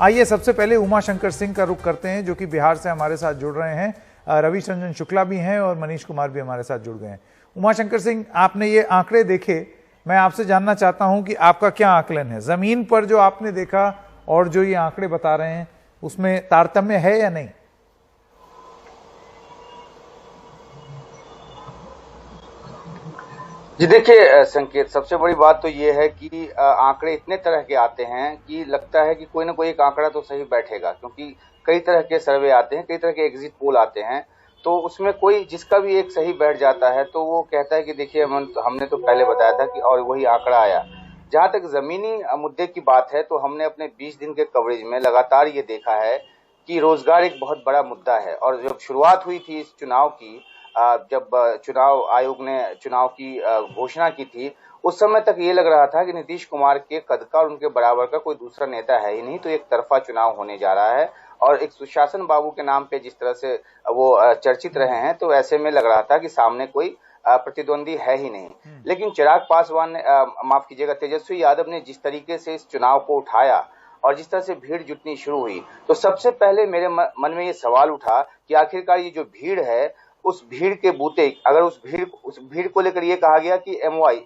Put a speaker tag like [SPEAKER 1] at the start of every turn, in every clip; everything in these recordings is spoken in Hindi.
[SPEAKER 1] आइए सबसे पहले उमा शंकर सिंह का रुख करते हैं, जो कि बिहार से हमारे साथ जुड़ रहे हैं। रवि रंजन शुक्ला भी हैं और मनीष कुमार भी हमारे साथ जुड़ गए हैं। उमा शंकर सिंह, आपने ये आंकड़े देखे, मैं आपसे जानना चाहता हूं कि आपका क्या आकलन है जमीन पर जो आपने देखा और जो ये आंकड़े बता रहे हैं, उसमें तारतम्य है या नहीं?
[SPEAKER 2] जी देखिए संकेत, सबसे बड़ी बात तो ये है कि आंकड़े इतने तरह के आते हैं कि लगता है कि कोई ना कोई एक आंकड़ा तो सही बैठेगा, क्योंकि कई तरह के सर्वे आते हैं, कई तरह के एग्जिट पोल आते हैं। तो उसमें कोई जिसका भी एक सही बैठ जाता है तो वो कहता है कि देखिए हमने तो पहले बताया था कि और वही आंकड़ा आया। जहां तक जमीनी मुद्दे की बात है तो हमने अपने 20 दिन के कवरेज में लगातार ये देखा है कि रोजगार एक बहुत बड़ा मुद्दा है। और जब शुरुआत हुई थी इस चुनाव की, जब चुनाव आयोग ने चुनाव की घोषणा की थी, उस समय तक ये लग रहा था कि नीतीश कुमार के कद का और उनके बराबर का कोई दूसरा नेता है ही नहीं, तो एक तरफा चुनाव होने जा रहा है। और एक सुशासन बाबू के नाम पे जिस तरह से वो चर्चित रहे हैं, तो ऐसे में लग रहा था कि सामने कोई प्रतिद्वंदी है ही नहीं। लेकिन चिराग पासवान ने, माफ कीजिएगा, तेजस्वी यादव ने जिस तरीके से इस चुनाव को उठाया और जिस तरह से भीड़ जुटनी शुरू हुई, तो सबसे पहले मेरे मन में ये सवाल उठा कि आखिरकार ये जो भीड़ है, उस भीड़ के बूते, अगर उस भीड़ को लेकर ये कहा गया कि MY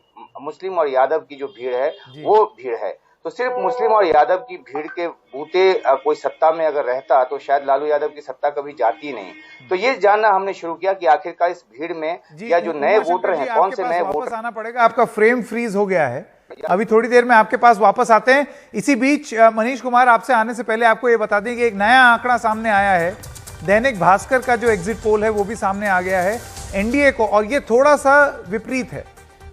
[SPEAKER 2] मुस्लिम और यादव की जो भीड़ है वो भीड़ है, तो सिर्फ मुस्लिम और यादव की भीड़ के बूते कोई सत्ता में अगर रहता तो शायद लालू यादव की सत्ता कभी जाती नहीं। तो ये जानना हमने शुरू किया कि आखिरकार इस भीड़ में या जो नए वोटर हैं, कौन से नए वोटर।
[SPEAKER 1] आना पड़ेगा, आपका फ्रेम फ्रीज हो गया है, अभी थोड़ी देर में आपके पास वापस आते हैं। इसी बीच मनीष कुमार, आपसे आने से पहले आपको ये बता दें कि एक नया आंकड़ा सामने आया है। दैनिक भास्कर का जो एग्जिट पोल है वो भी सामने आ गया है एनडीए को, और ये थोड़ा सा विपरीत है।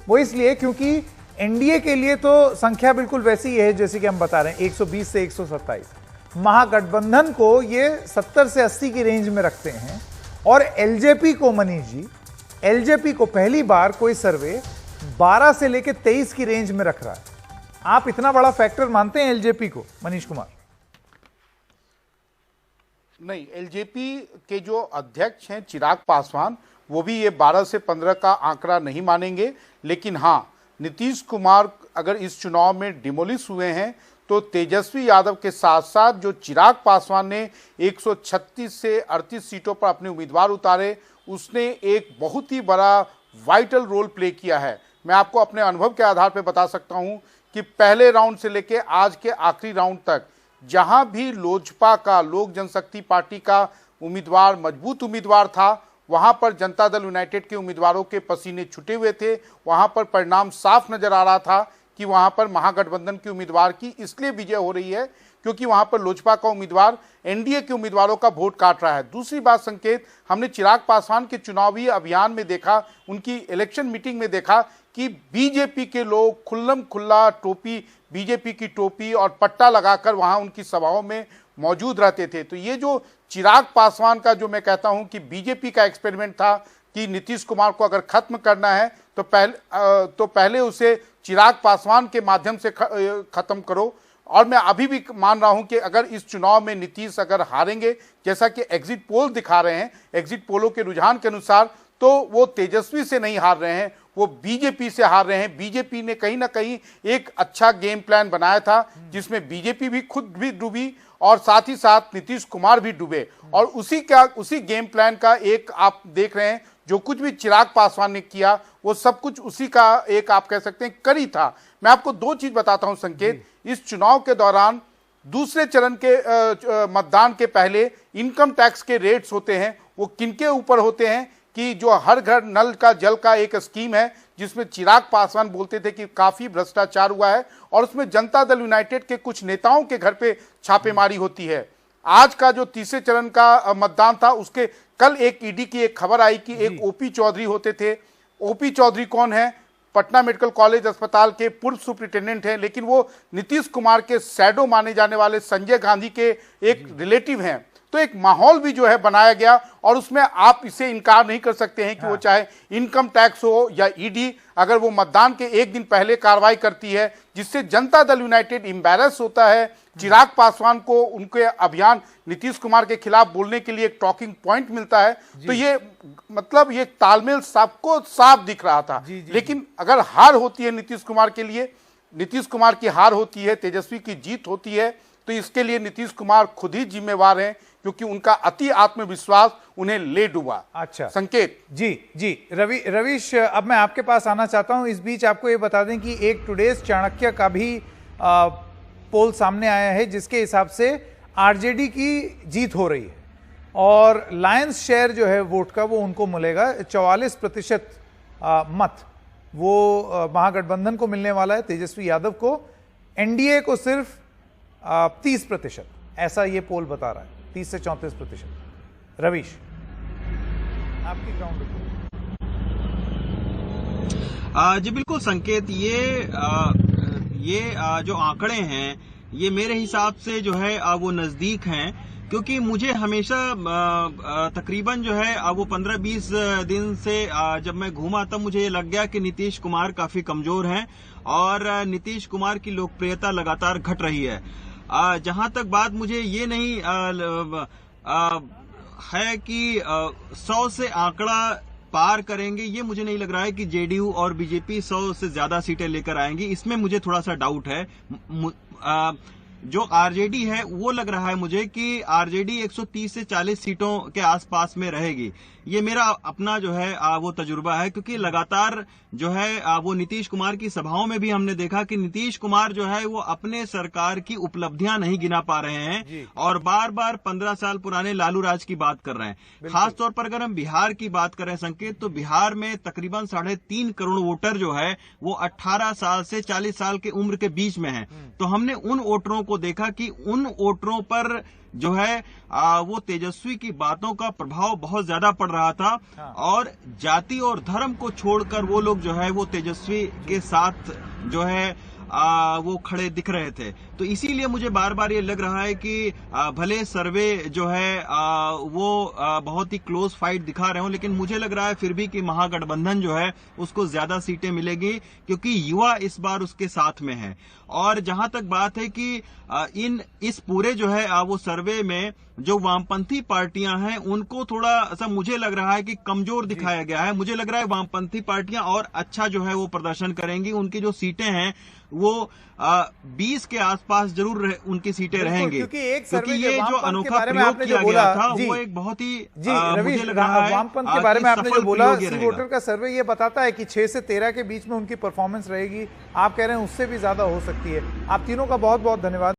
[SPEAKER 1] वो इसलिए क्योंकि एनडीए के लिए तो संख्या बिल्कुल वैसी ही है जैसे कि हम बता रहे हैं, 120 से 127। महागठबंधन को ये 70 से 80 की रेंज में रखते हैं। और एलजेपी को, मनीष जी, एलजेपी को पहली बार कोई सर्वे 12 से लेकर 23 की रेंज में रख रहा है। आप इतना बड़ा फैक्टर मानते हैं एलजेपी को, मनीष कुमार?
[SPEAKER 3] नहीं, एलजेपी के जो अध्यक्ष हैं चिराग पासवान, वो भी ये 12 से 15 का आंकड़ा नहीं मानेंगे। लेकिन हाँ, नीतीश कुमार अगर इस चुनाव में डिमोलिश हुए हैं तो तेजस्वी यादव के साथ साथ जो चिराग पासवान ने 136 से 38 सीटों पर अपने उम्मीदवार उतारे, उसने एक बहुत ही बड़ा वाइटल रोल प्ले किया है। मैं आपको अपने अनुभव के आधार पर बता सकता हूं कि पहले राउंड से लेकर आज के आखिरी राउंड तक जहां भी लोजपा का, लोक जनशक्ति पार्टी का उम्मीदवार मजबूत उम्मीदवार था, वहां पर जनता दल यूनाइटेड के उम्मीदवारों के पसीने छूटे हुए थे। वहां पर परिणाम साफ नजर आ रहा था कि वहां पर महागठबंधन के उम्मीदवार की इसलिए विजय हो रही है क्योंकि वहां पर लोजपा का उम्मीदवार एनडीए के उम्मीदवारों का वोट काट रहा है। दूसरी बात संकेत, हमने चिराग पासवान के चुनावी अभियान में देखा, उनकी इलेक्शन मीटिंग में देखा कि बीजेपी के लोग खुल्लम खुल्ला टोपी, बीजेपी की टोपी और पट्टा लगाकर वहां उनकी सभाओं में मौजूद रहते थे। तो ये जो चिराग पासवान का, जो मैं कहता हूं कि बीजेपी का एक्सपेरिमेंट था कि नीतीश कुमार को अगर खत्म करना है तो पहले उसे चिराग पासवान के माध्यम से खत्म करो। और मैं अभी भी मान रहा हूं कि अगर इस चुनाव में नीतीश अगर हारेंगे, जैसा कि एग्जिट पोल दिखा रहे हैं, एग्जिट पोलों के रुझान के अनुसार, तो वो तेजस्वी से नहीं हार रहे हैं, वो बीजेपी से हार रहे हैं। बीजेपी ने कहीं ना कहीं एक अच्छा गेम प्लान बनाया था जिसमें बीजेपी भी खुद भी डूबी और साथ ही साथ नीतीश कुमार भी डूबे। और उसी गेम प्लान का एक आप देख रहे हैं, जो कुछ भी चिराग पासवान ने किया वो सब कुछ उसी का एक, आप कह सकते हैं, कड़ी था। मैं आपको दो चीज बताता हूं संकेत। इस चुनाव के दौरान दूसरे चरण के मतदान के पहले इनकम टैक्स के रेट्स होते हैं, वो किनके ऊपर होते हैं कि जो हर घर नल का जल का एक स्कीम है जिसमें चिराग पासवान बोलते थे कि काफी भ्रष्टाचार हुआ है, और उसमें जनता दल यूनाइटेड के कुछ नेताओं के घर पे छापेमारी होती है। आज का जो तीसरे चरण का मतदान था, उसके कल एक ईडी की एक खबर आई कि एक ओपी चौधरी होते थे। ओपी चौधरी कौन है? पटना मेडिकल कॉलेज अस्पताल के पूर्व सुप्रिंटेंडेंट हैं, लेकिन वो नीतीश कुमार के शैडो माने जाने वाले संजय गांधी के एक रिलेटिव हैं। तो एक माहौल भी जो है बनाया गया, और उसमें आप इसे इनकार नहीं कर सकते हैं कि वो चाहे इनकम टैक्स हो या ईडी, अगर वो मतदान के एक दिन पहले कार्रवाई करती है, जिससे जनता दल यूनाइटेड एम्बैरस होता है। चिराग पासवान को उनके अभियान नीतीश कुमार के खिलाफ बोलने के लिए एक टॉकिंग पॉइंट मिलता है। तो ये मतलब ये तालमेल सबको साफ दिख रहा था। लेकिन अगर हार होती है नीतीश कुमार के लिए, नीतीश कुमार की हार होती है, तेजस्वी की जीत होती है, तो इसके लिए नीतीश कुमार खुद ही जिम्मेवार हैं, क्योंकि उनका अति आत्मविश्वास उन्हें ले डूबा।
[SPEAKER 1] अच्छा
[SPEAKER 3] संकेत
[SPEAKER 1] जी रवीश, अब मैं आपके पास आना चाहता हूं। इस बीच आपको ये बता दें कि एक टुडेज चाणक्य का भी पोल सामने आया है, जिसके हिसाब से आरजेडी की जीत हो रही है और लायंस शेयर जो है वोट का वो उनको मिलेगा। 44% मत वो महागठबंधन को मिलने वाला है, तेजस्वी यादव को। एनडीए को सिर्फ 30%, ऐसा ये पोल बता रहा है, 30 से 34%। रवीश, आपकी ग्राउंड रिपोर्ट।
[SPEAKER 4] जी बिल्कुल संकेत, ये जो आंकड़े हैं ये मेरे हिसाब से जो है वो नजदीक हैं, क्योंकि मुझे हमेशा तकरीबन जो है वो 15-20 दिन से जब मैं घूमा तब मुझे ये लग गया कि नीतीश कुमार काफी कमजोर हैं और नीतीश कुमार की लोकप्रियता लगातार घट रही है। जहां तक बात मुझे ये नहीं है कि 100 से आंकड़ा पार करेंगे, ये मुझे नहीं लग रहा है कि जेडीयू और बीजेपी 100 से ज्यादा सीटें लेकर आएंगी, इसमें मुझे थोड़ा सा डाउट है। जो आरजेडी है वो लग रहा है मुझे कि आरजेडी 130 से 40 सीटों के आसपास में रहेगी। ये मेरा अपना जो है वो तजुर्बा है, क्योंकि लगातार जो है वो नीतीश कुमार की सभाओं में भी हमने देखा कि नीतीश कुमार जो है वो अपने सरकार की उपलब्धियां नहीं गिना पा रहे हैं और बार बार 15 साल पुराने लालू राज की बात कर रहे हैं। खासतौर पर अगर हम बिहार की बात करें संकेत, तो बिहार में तकरीबन 3.5 करोड़ वोटर जो है वो 18 साल से 40 साल के उम्र के बीच में है। तो हमने उन वोटरों को देखा कि उन वोटरों पर जो है वो तेजस्वी की बातों का प्रभाव बहुत ज्यादा पड़ रहा था और जाति और धर्म को छोड़कर वो लोग जो है वो तेजस्वी के साथ जो है वो खड़े दिख रहे थे। तो इसीलिए मुझे बार बार ये लग रहा है कि भले सर्वे जो है वो बहुत ही क्लोज फाइट दिखा रहे हो, लेकिन मुझे लग रहा है फिर भी कि महागठबंधन जो है उसको ज्यादा सीटें मिलेगी, क्योंकि युवा इस बार उसके साथ में है। और जहां तक बात है कि इस पूरे जो है वो सर्वे में जो वामपंथी पार्टियां हैं उनको थोड़ा सा मुझे लग रहा है कि कमजोर दिखाया गया है। मुझे लग रहा है वामपंथी पार्टियां और अच्छा जो है वो प्रदर्शन करेंगी, उनकी जो सीटें हैं वो 20 के आसपास जरूर उनकी सीटें रहेंगी,
[SPEAKER 1] क्योंकि एक सर्वे
[SPEAKER 4] ये जो अनोखा प्रयोग किया
[SPEAKER 1] बोला
[SPEAKER 4] गया था वो एक बहुत ही
[SPEAKER 1] रवीश,
[SPEAKER 4] मुझे लग रहा है
[SPEAKER 1] वामपंथ के बारे में आपने जो बोला, सी
[SPEAKER 4] रहेगा।
[SPEAKER 1] वोटर का सर्वे ये बताता है कि 6 से 13 के बीच में उनकी परफॉर्मेंस रहेगी। आप कह रहे हैं उससे भी ज्यादा हो सकती है। आप तीनों का बहुत बहुत धन्यवाद।